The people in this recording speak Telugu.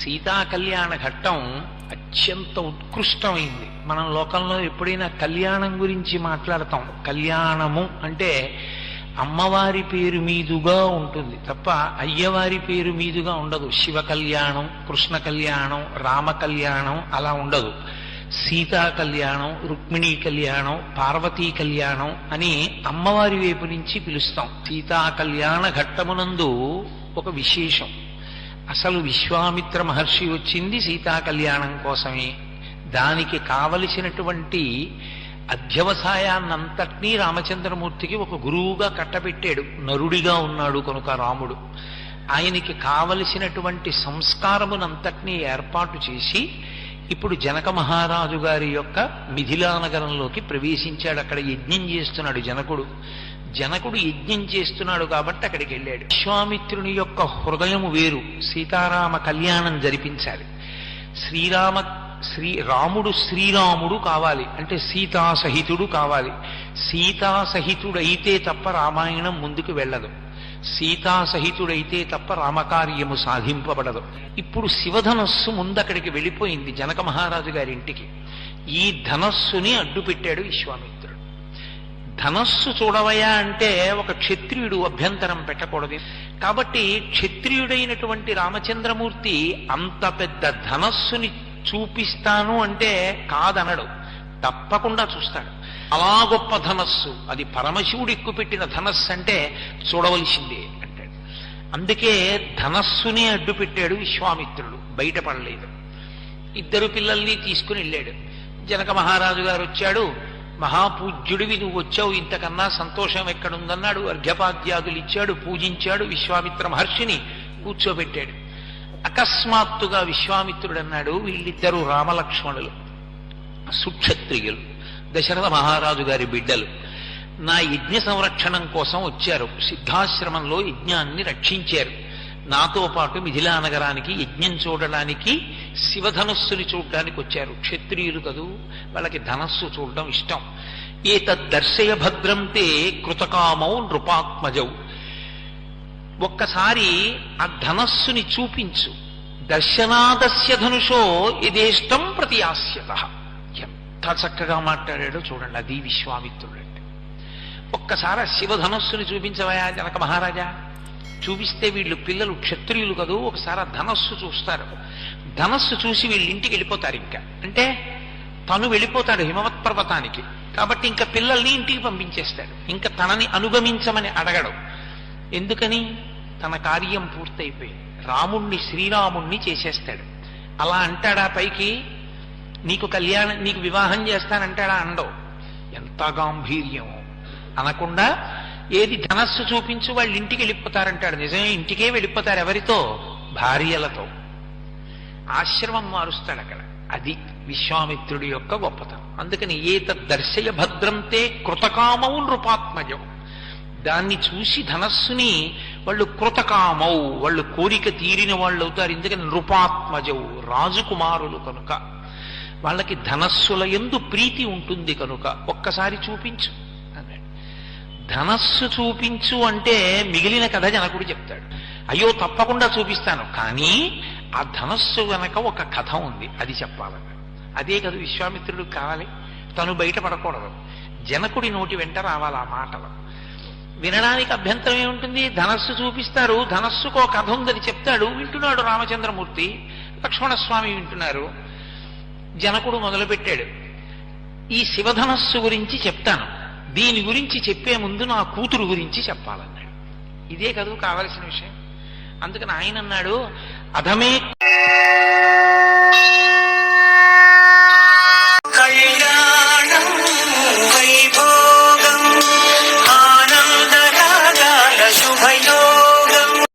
సీతా కళ్యాణ ఘట్టం అత్యంత ఉత్కృష్టమైంది. మనం లోకంలో ఎప్పుడైనా కళ్యాణం గురించి మాట్లాడతాం, కళ్యాణము అంటే అమ్మవారి పేరు మీదుగా ఉంటుంది తప్ప అయ్యవారి పేరు మీదుగా ఉండదు. శివ కళ్యాణం, కృష్ణ కళ్యాణం, రామ కళ్యాణం అలా ఉండదు. సీతా కళ్యాణం, రుక్మిణీ కళ్యాణం, పార్వతీ కళ్యాణం అని అమ్మవారి వైపు నుంచి పిలుస్తాం. సీతా కళ్యాణ ఘట్టమునందు ఒక విశేషం. అసలు విశ్వామిత్ర మహర్షి వచ్చింది సీతా కళ్యాణం కోసమే. దానికి కావలసినటువంటి అధ్యవసాయాన్నంతటినీ రామచంద్రమూర్తికి ఒక గురువుగా కట్టబెట్టాడు. నరుడిగా ఉన్నాడు కనుక రాముడు. ఆయనకి కావలసినటువంటి సంస్కారమునంతటినీ ఏర్పాటు చేసి ఇప్పుడు జనక మహారాజు గారి యొక్క మిథిలా నగరంలోకి ప్రవేశించాడు. అక్కడ యజ్ఞం చేస్తున్నాడు జనకుడు. జనకుడు యజ్ఞం చేస్తున్నాడు కాబట్టి అక్కడికి వెళ్ళాడు. విశ్వామిత్రుని యొక్క హృదయము వేరు. సీతారామ కళ్యాణం జరిపించాలి. రాముడు శ్రీరాముడు కావాలి అంటే సీతాసహితుడు కావాలి. సీతాసహితుడైతే తప్ప రామాయణం ముందుకు వెళ్ళదు. సీతాసహితుడైతే తప్ప రామకార్యము సాధింపబడదు. ఇప్పుడు శివధనస్సు ముందక్కడికి వెళ్ళిపోయింది జనక మహారాజు గారింటికి. ఈ ధనస్సుని అడ్డుపెట్టాడు విశ్వామిత్రుడు. ధనస్సు చూడవయా అంటే ఒక క్షత్రియుడు అభ్యంతరం పెట్టకూడదు. కాబట్టి క్షత్రియుడైనటువంటి రామచంద్రమూర్తి అంత పెద్ద ధనస్సుని చూపిస్తాను అంటే కాదనడు, తప్పకుండా చూస్తాడు. అలా గొప్ప ధనస్సు, అది పరమశివుడు ఎక్కుపెట్టిన ధనస్సు అంటే చూడవలసిందే అంటాడు. అందుకే ధనస్సుని అడ్డు పెట్టాడు విశ్వామిత్రుడు, బయటపడలేదు. ఇద్దరు పిల్లల్ని తీసుకుని వెళ్ళాడు. జనక మహారాజు గారు వచ్చాడు. మహాపూజ్యుడివి నువ్వు వచ్చావు, ఇంతకన్నా సంతోషం ఎక్కడుందన్నాడు. అర్ఘ్యపాద్యాదులు ఇచ్చాడు, పూజించాడు. విశ్వామిత్ర మహర్షిని కూర్చోబెట్టాడు. అకస్మాత్తుగా విశ్వామిత్రుడు అన్నాడు, వీళ్ళిద్దరూ రామలక్ష్మణులు, సుక్షత్రియులు, దశరథ మహారాజు గారి బిడ్డలు. నా యజ్ఞ సంరక్షణం కోసం వచ్చారు. సిద్ధాశ్రమంలో యజ్ఞాన్ని రక్షించారు. నాతో పాటు మిథిలా నగరానికి యజ్ఞం చూడడానికి, శివధనస్సుని చూడడానికి వచ్చారు. క్షత్రియులు కదూ, వాళ్ళకి ధనస్సు చూడడం ఇష్టం. ఏతద్దర్శయ భద్రం తే కృతకామౌ నృపాత్మజౌ. ఒక్కసారి ఆ ధనస్సుని చూపించు. దర్శనాదస్య ధనుషో యథేష్టం ప్రతియాస్యత. ఎంత చక్కగా మాట్లాడాడో చూడండి. అది విశ్వామిత్రుడు అంటే. ఒక్కసారి శివధనస్సుని చూపించవయా జనక మహారాజా. చూపిస్తే వీళ్ళు పిల్లలు క్షత్రియులు కదూ, ఒకసారి ఆ ధనస్సు చూస్తారు. ధనస్సు చూసి వీళ్ళు ఇంటికి వెళ్ళిపోతారు. ఇంకా అంటే తను వెళ్ళిపోతాడు హిమవత్ పర్వతానికి. కాబట్టి ఇంకా పిల్లల్ని ఇంటికి పంపించేస్తాడు. ఇంకా తనని అనుగమించమని అడగడు. ఎందుకని? తన కార్యం పూర్తయిపోయింది. రాముణ్ణి శ్రీరాముణ్ణి చేసేస్తాడు. అలా అంటాడా పైకి? నీకు వివాహం చేస్తానంటాడా? అండవు. ఎంత గాంభీర్యం! అనకుండా ఏది ధనస్సు చూపించు, వాళ్ళు ఇంటికి వెళ్ళిపోతారంటాడు. నిజమే, ఇంటికే వెళ్ళిపోతారు. ఎవరితో? భార్యలతో. ఆశ్రమం మారుస్తాడు అక్కడ. అది విశ్వామిత్రుడి యొక్క గొప్పతనం. అందుకని ఏతద్దర్శయ భద్రంతే కృతకామౌ నృపాత్మజౌ. దాన్ని చూసి ధనస్సుని వాళ్ళు కృతకామౌ, వాళ్ళు కోరిక తీరిన వాళ్ళు అవుతారు. ఎందుకని? నృపాత్మజౌ, రాజకుమారులు కనుక వాళ్ళకి ధనస్సుల యందు ప్రీతి ఉంటుంది కనుక ఒక్కసారి చూపించు అన్నాడు. ధనస్సు చూపించు అంటే మిగిలిన కథ జనకుడు చెప్తాడు. అయ్యో తప్పకుండా చూపిస్తాను, కానీ ఆ ధనస్సు వెనక ఒక కథ ఉంది, అది చెప్పాలన్నాడు. అదే కదా విశ్వామిత్రుడు కావాలి. తను బయటపడకూడదు. జనకుడి నోటి వెంట రావాలి ఆ మాటలు. వినడానికి అభ్యంతరం ఏముంటుంది? ధనస్సు చూపిస్తారు, ధనస్సుకో కథ ఉందని చెప్తాడు. వింటున్నాడు రామచంద్రమూర్తి, లక్ష్మణస్వామి వింటున్నారు. జనకుడు మొదలుపెట్టాడు, ఈ శివధనస్సు గురించి చెప్తాను, దీని గురించి చెప్పే ముందు నా కూతురు గురించి చెప్పాలన్నాడు. ఇదే కదూ కావలసిన విషయం. అందుకని ఆయన అన్నాడు, అధమే